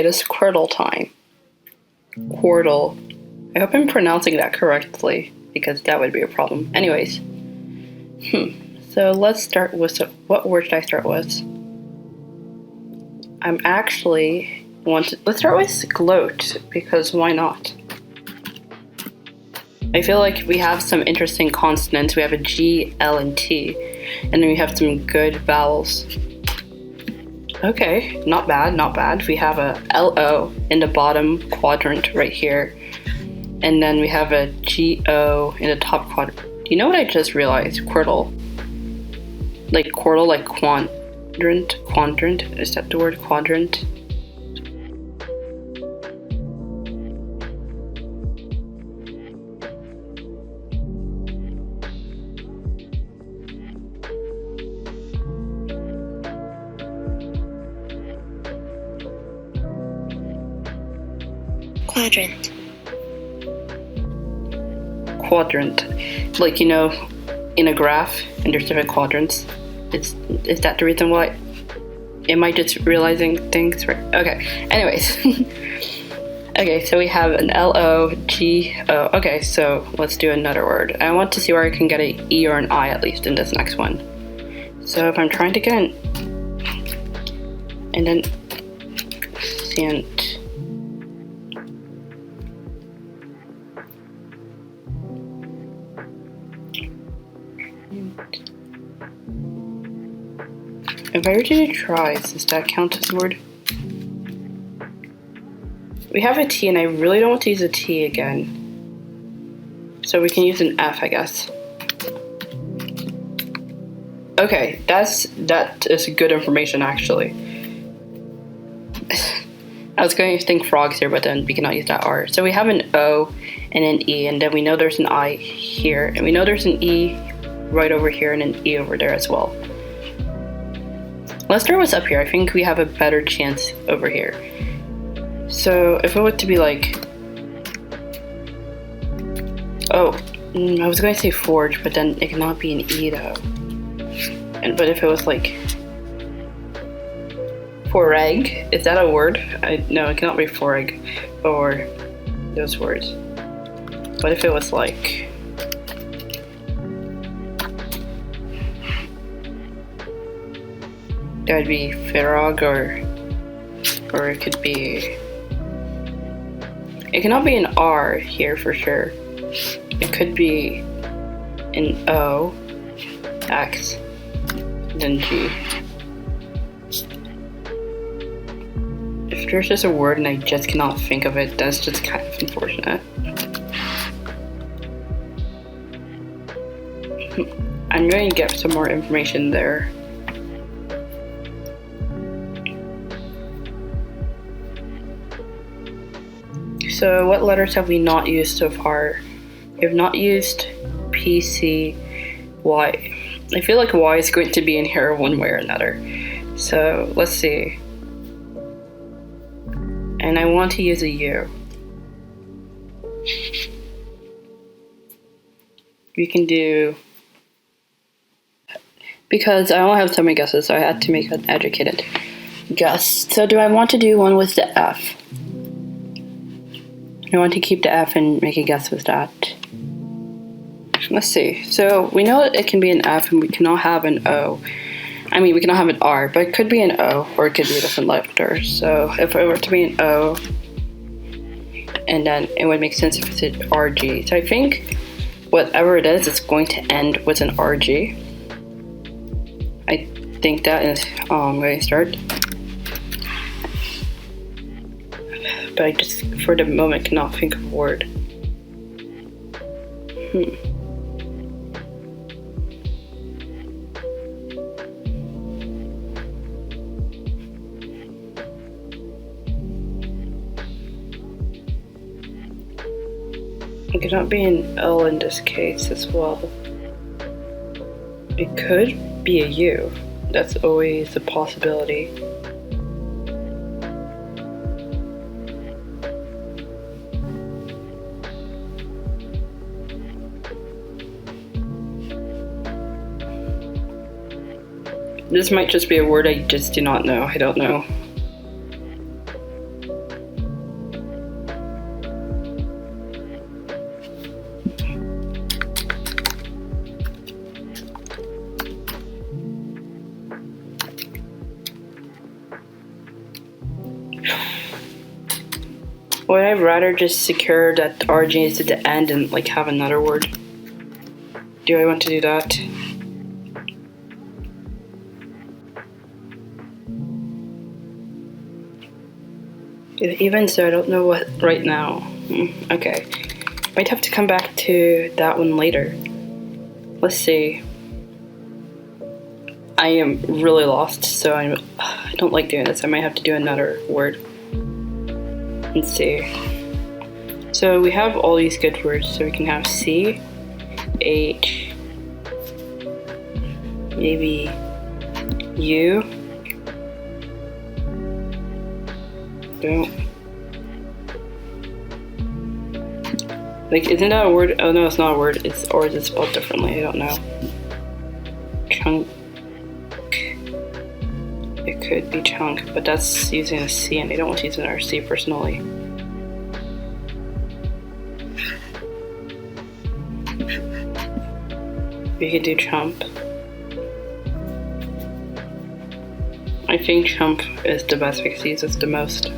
it is Quordle time. Quordle. I hope I'm pronouncing that correctly, because that would be a problem. Anyways. So let's start with, what word should I start with? Let's start with gloat, because why not? I feel like we have some interesting consonants. We have a G, L, and T, and then we have some good vowels. Okay, not bad, not bad. We have a L-O in the bottom quadrant right here, and then we have a G-O in the top quadrant. You know what I just realized? Quordle. Like Quordle, like quadrant? Quadrant? Is that the word, quadrant? Quadrant. Quadrant. Like, you know, in a graph, and there's different quadrants. Is that the reason why? Am I just realizing things right? Okay, anyways. Okay, so we have an L-O-G-O. Okay, so let's do another word. I want to see where I can get an E or an I at least in this next one. So if I'm trying to get an, and then scient. If I were to do tries, does that count as a word? We have a T, and I really don't want to use a T again. So we can use an F, I guess. Okay, that is good information, actually. I was going to think frogs here, but then we cannot use that R. So we have an O and an E, and then we know there's an I here, and we know there's an E right over here and an E over there as well. Let's start what's up here. I think we have a better chance over here. So if it were to be like, I was going to say forge, but then it cannot be an E though. But if it was like foreg, is that a word? No, it cannot be foreg or those words. But if it was like, that would be ferrog, or it could be, it cannot be an R here for sure. It could be an O, X, then G. If there's just a word and I just cannot think of it, that's just kind of unfortunate. I'm going to get some more information there. So what letters have we not used so far? We have not used P, C, Y. I feel like Y is going to be in here one way or another. So let's see. And I want to use a U. We can do, because I only have so many guesses, so I had to make an educated guess. So do I want to do one with the F? I want to keep the F and make a guess with that. Let's see. So we know that it can be an F and we cannot have an O. I mean, we cannot have an R, but it could be an O, or it could be a different letter. So if it were to be an O, and then it would make sense if it's an RG. So I think whatever it is, it's going to end with an RG. I think that is going to start. But I just, for the moment, cannot think of a word. It cannot be an L in this case as well. It could be a U. That's always a possibility. This might just be a word I just do not know. I don't know. Would I rather just secure that origin is at the end and like have another word? Do I want to do that? Even so, I don't know what right now. Okay. Might have to come back to that one later. Let's see. I am really lost, so I don't like doing this. I might have to do another word. Let's see. So we have all these good words, so we can have C, H, maybe U. Don't. Like, isn't that a word? Oh no, it's not a word. Or is it spelled differently? I don't know. Chunk. It could be chunk, but that's using a C, and I don't want to use an RC personally. We could do chump. I think chump is the best because it uses the most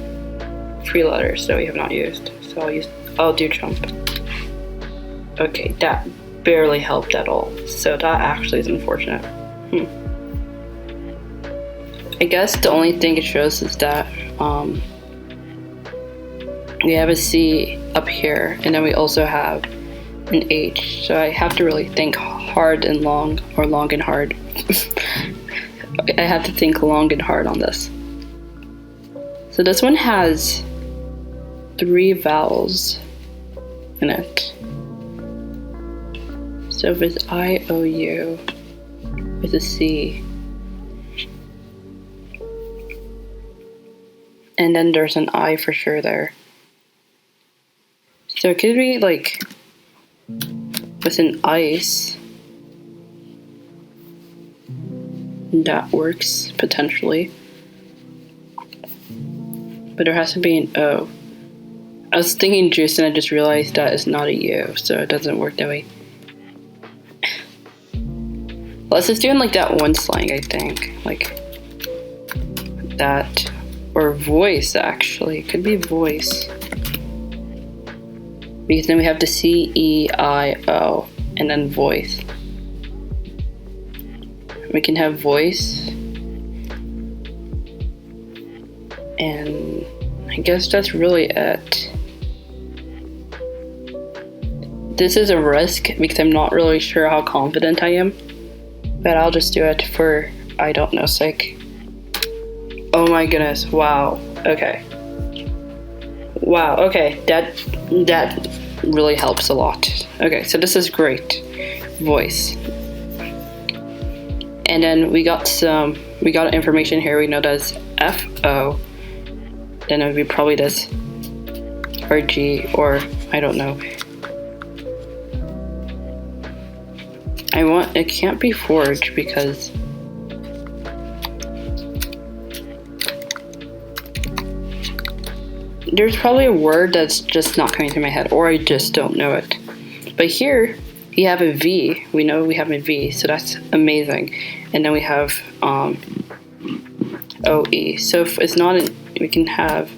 free letters that we have not used. So I'll do chump. Okay, that barely helped at all. So that actually is unfortunate. I guess the only thing it shows is that we have a C up here, and then we also have an H. So I have to really think hard and long, or long and hard. I have to think long and hard on this. So this one has 3 vowels in it. So if it's I-O-U, it's a C. And then there's an I for sure there. So it could be like with an ice. That works potentially. But there has to be an O. I was thinking juice and I just realized that it's not a U, so it doesn't work that way. Let's just do in like that one slang, I think. Like that. Or voice, actually. It could be voice. Because then we have the C-E-I-O and then voice. We can have voice. And I guess that's really it. This is a risk because I'm not really sure how confident I am. But I'll just do it for I don't know sake. Oh my goodness, wow. Okay. Wow, okay. That really helps a lot. Okay, so this is great. Voice. And then we got information here. We know that's F-O. Then it would be probably this R-G, or I don't know. It can't be forge because there's probably a word that's just not coming to my head, or I just don't know it. But here, you have a V. We know we have a V, so that's amazing. And then we have OE. So if it's not, we can have,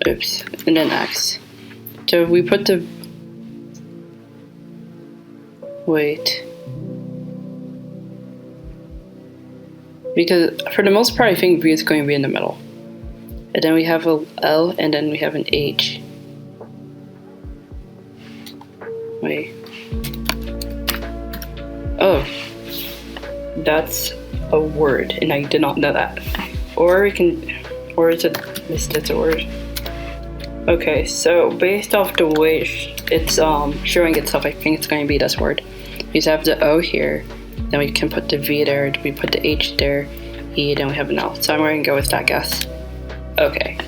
oops, and then X. So if we put the, wait. Because for the most part, I think V is going to be in the middle. And then we have a L, and then we have an H. Wait. Oh. That's a word, and I did not know that. Or we can, or is it, that's a word. Okay, so based off the way it's showing itself, I think it's going to be this word. We just have the O here. Then we can put the V there, we put the H there, E, then we have an L. So I'm going to go with that guess. Okay.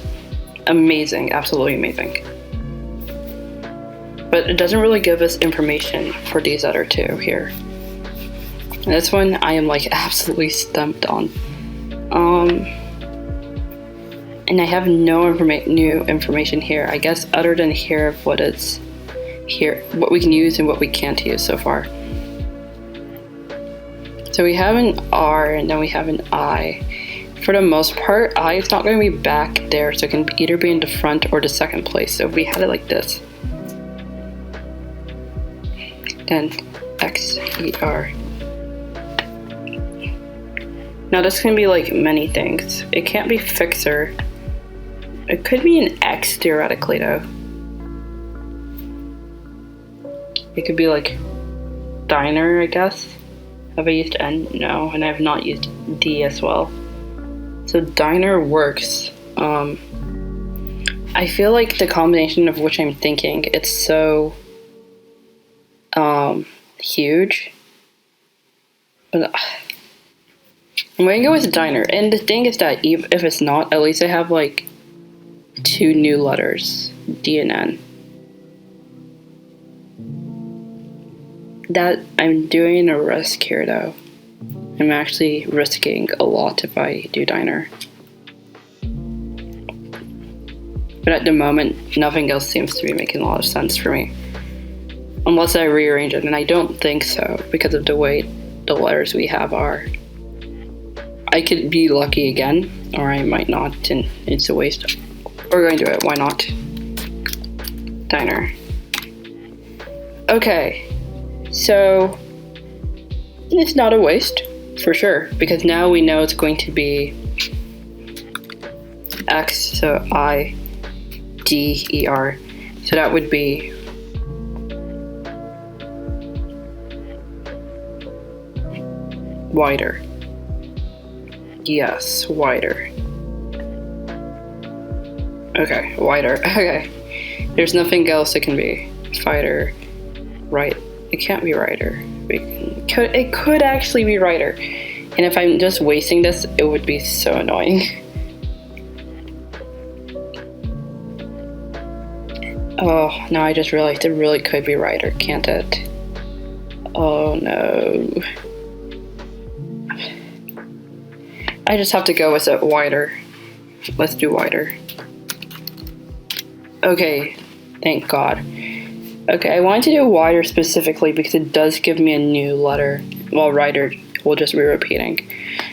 Amazing, absolutely amazing. But it doesn't really give us information for these other two here. And this one I am like absolutely stumped on. And I have no new information here, I guess, other than here of what is here, what we can use and what we can't use so far. So we have an R and then we have an I. For the most part, I is not going to be back there, so it can either be in the front or the second place. So if we had it like this, then XER. Now this can be like many things. It can't be fixer. It could be an X theoretically though. It could be like diner, I guess. Have I used N? No, and I have not used D as well. So diner works. I feel like the combination of which I'm thinking, it's so huge. But I'm going to go with diner. And the thing is that if it's not, at least I have like 2 new letters, D and N. That I'm doing a risk here though. I'm actually risking a lot if I do diner. But at the moment, nothing else seems to be making a lot of sense for me. Unless I rearrange it, and I don't think so because of the way the letters we have are. I could be lucky again, or I might not, and it's a waste. We're going to do it, why not? Diner. Okay, so it's not a waste, for sure, because now we know it's going to be X, so I, D, E, R. So that would be wider. Yes, wider. Okay, wider. Okay. There's nothing else it can be. Fighter. Right. It can't be writer. It could actually be writer. And if I'm just wasting this, it would be so annoying. Oh, now I just realized it really could be writer, can't it? Oh no. I just have to go with it wider. Let's do wider. Okay, thank God. Okay, I wanted to do wider specifically because it does give me a new letter. Well, writer will just be repeating.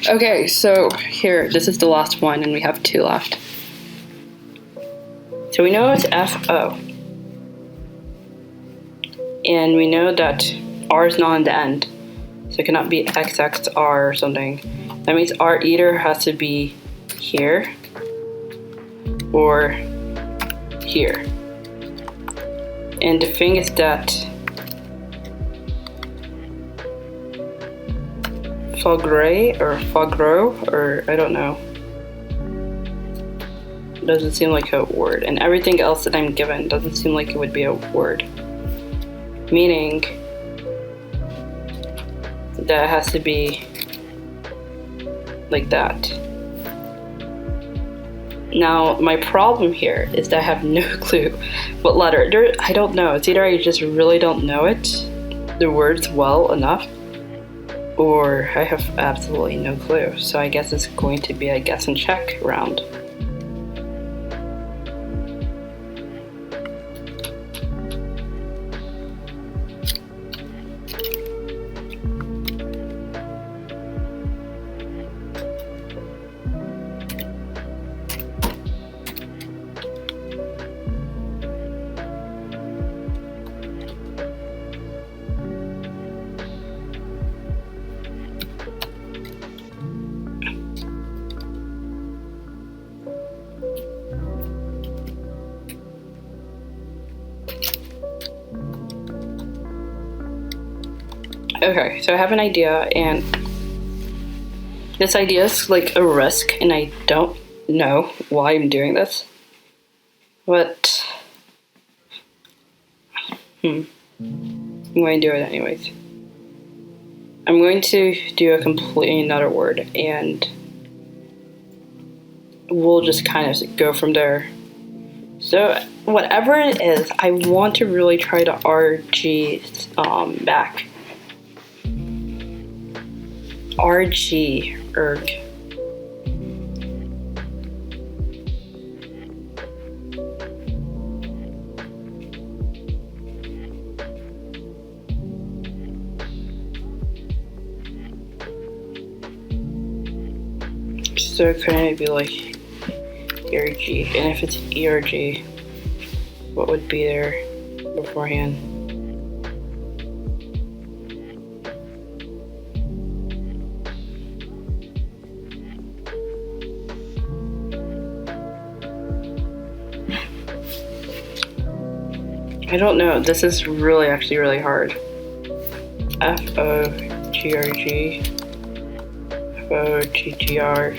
Okay, so here, this is the last one and we have 2 left. So we know it's FO. And we know that R is not on the end. So it cannot be XXR or something. That means R either has to be here or here. And the thing is that Fogre or Fogro, or I don't know, doesn't seem like a word. And everything else that I'm given doesn't seem like it would be a word. Meaning that it has to be like that. Now, my problem here is that I have no clue what letter. I don't know. It's either I just really don't know it, the words well enough, or I have absolutely no clue. So I guess it's going to be a guess and check round. Okay, so I have an idea, and this idea is like a risk, and I don't know why I'm doing this, but I'm going to do it anyways. I'm going to do a completely another word, and we'll just kind of go from there. So whatever it is, I want to really try to RG back. RG, erg. So couldn't it be like ERG? And if it's ERG, what would be there beforehand? I don't know. This is actually really hard. F-O-G-R-G, F-O-G-G-R,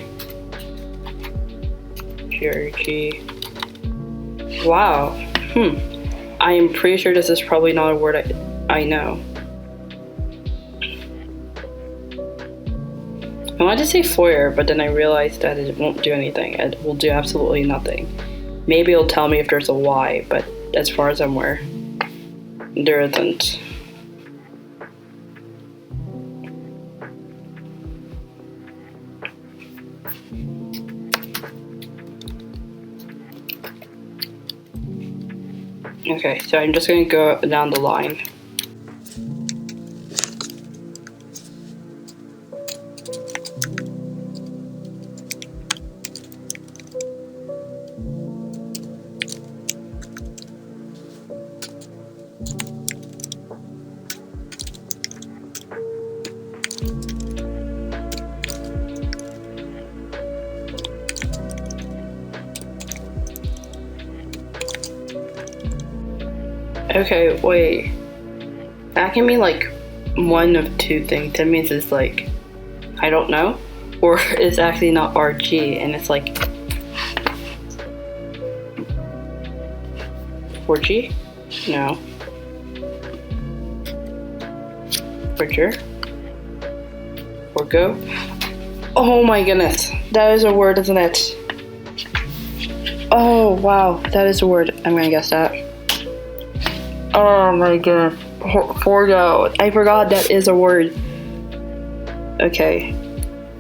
G-R-G. Wow. I am pretty sure this is probably not a word I know. I wanted to say foyer, but then I realized that it won't do anything. It will do absolutely nothing. Maybe it'll tell me if there's a Y, but as far as I'm aware, there isn't. Okay, so I'm just gonna go down the line. Okay, wait. That can mean like one of two things. That means it's like, I don't know. Or it's actually not RG and it's like 4G? No. Forger? Forgo? Oh my goodness. That is a word, isn't it? Oh wow, that is a word. I'm gonna guess that. Oh my goodness. Forgo. I forgot that is a word. Okay.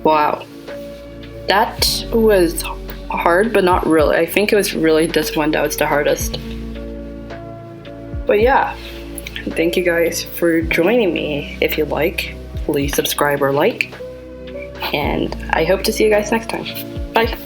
Wow. That was hard, but not really. I think it was really this one that was the hardest. But yeah. Thank you guys for joining me. If you like, please subscribe or like. And I hope to see you guys next time. Bye.